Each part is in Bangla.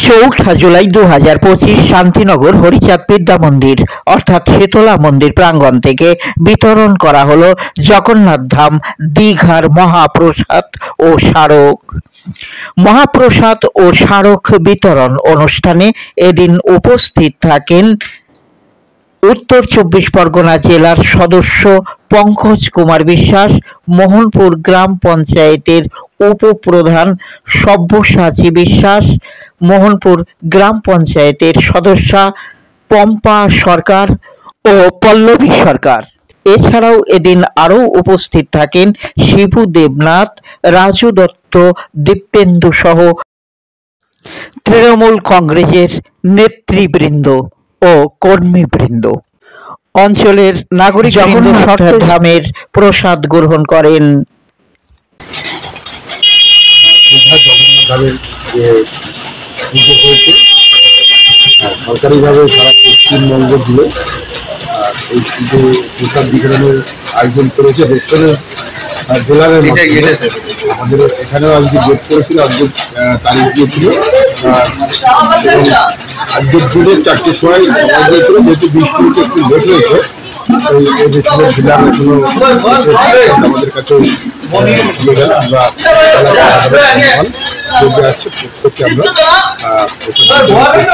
চৌঠা জুলাই 2025 শান্তিনগর হরিচাঁদ বিদ্যা মন্দির অর্থাৎ শীতলা মন্দির প্রাঙ্গণ থেকে বিতরণ করা হলো জগন্নাথ ধাম দীঘার মহাপ্রসাদ ও স্মারক। মহাপ্রসাদ ও স্মারক বিতরণ অনুষ্ঠানে এদিন উপস্থিত থাকেন উত্তর 24 পরগনা জেলার সদস্য পঙ্কজ কুমার বিশ্বাস, মোহনপুর গ্রাম পঞ্চায়েতের উপপ্রধান সব্যসাচী বিশ্বাস, মোহনপুর গ্রাম পঞ্চায়েতের সদস্যা পম্পা সরকার ও পল্লবী সরকার। এছাড়াও এদিন আরও উপস্থিত থাকেন শিবু দেবনাথ, রাজু দত্ত, দীপেন্দু সহ তৃণমূল কংগ্রেসের নেতৃবৃন্দ ও কর্মীবৃন্দ। অঞ্চলের নাগরিক জগন্নাথ ধামের প্রসাদ গ্রহণ করেন। সরকারিভাবে সারা পশ্চিমবঙ্গ জুড়ে এই পুজো প্রসাদ বিতরণের আয়োজন করেছে রেশনের ডিলারের মাধ্যমে। আমাদের এখানেও আজকে ডেট করেছিল, আজকে তারিখ দিয়েছিল, আজকের দিনে 4টের সময় দিয়েছিল। যেহেতু বৃষ্টি হচ্ছে একটু লেট হয়েছে, এই রেশনের ডিলার এখনো আমাদের কাছে আমরা আসছে প্রত্যেককে আমরা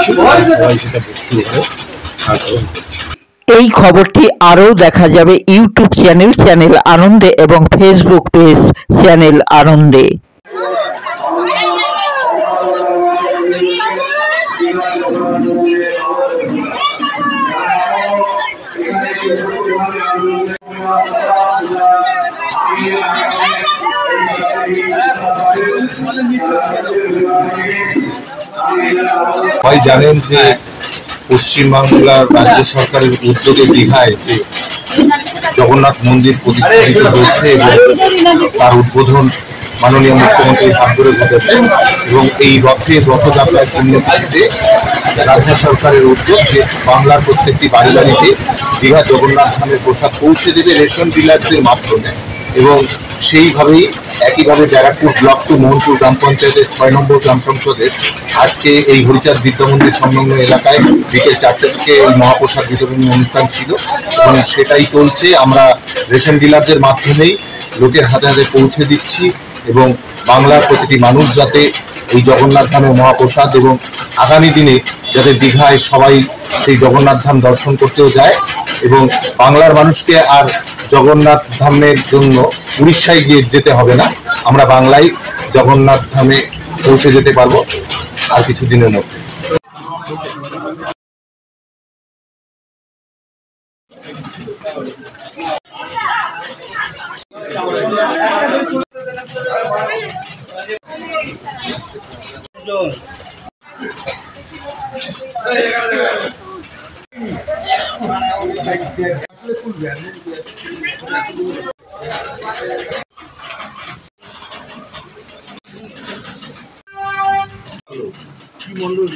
সবাই সেটা ভর্তি করে এই খবরটি আরও দেখা যাবে ইউটিউব চ্যানেল আনন্দে এবং ফেসবুক পেজ চ্যানেল আনন্দে। সবাই জানেন যে পশ্চিমবাংলার রাজ্য সরকারের উদ্যোগে দীঘায় যে জগন্নাথ মন্দির প্রতিষ্ঠিত হয়েছে এবং তার উদ্বোধন মাননীয় মুখ্যমন্ত্রীর হাত ধরে ঘটেছে এবং এই রথযাত্রায় পুণ্যতিথিতে রাজ্য সরকারের উদ্যোগ যে বাংলার প্রত্যেকটি বাড়ি বাড়িতে দীঘা জগন্নাথ ধামের প্রসাদ পৌঁছে দেবে রেশন ডিলারদের মাধ্যমে। এবং সেইভাবেই একইভাবে ব্যারাকপুর ব্লক টু মোহনপুর গ্রাম পঞ্চায়েতের 6 নম্বর গ্রাম সংসদের আজকে এই হরিচাঁদ বিদ্যা মন্দির সংলগ্ন এলাকায় বিকেল 4টে থেকে এই মহাপ্রসাদ বিতরণী অনুষ্ঠান ছিল এবং সেটাই চলছে। আমরা রেশন ডিলারদের মাধ্যমেই লোকের হাতে হাতে পৌঁছে দিচ্ছি এবং বাংলার প্রতিটি মানুষ যাতে এই জগন্নাথ ধামের মহাপ্রসাদ এবং আগামী দিনে যাতে দীঘায় সবাই সেই জগন্নাথ ধাম দর্শন করতেও যায় এবং বাংলার মানুষকে আর জগন্নাথ ধামের জন্য উড়িষ্যায় গিয়ে যেতে হবে না, আমরা বাংলায় জগন্নাথ ধামে পৌঁছে যেতে পারবো আর কিছু দিনের মধ্যে। কি মন্ডল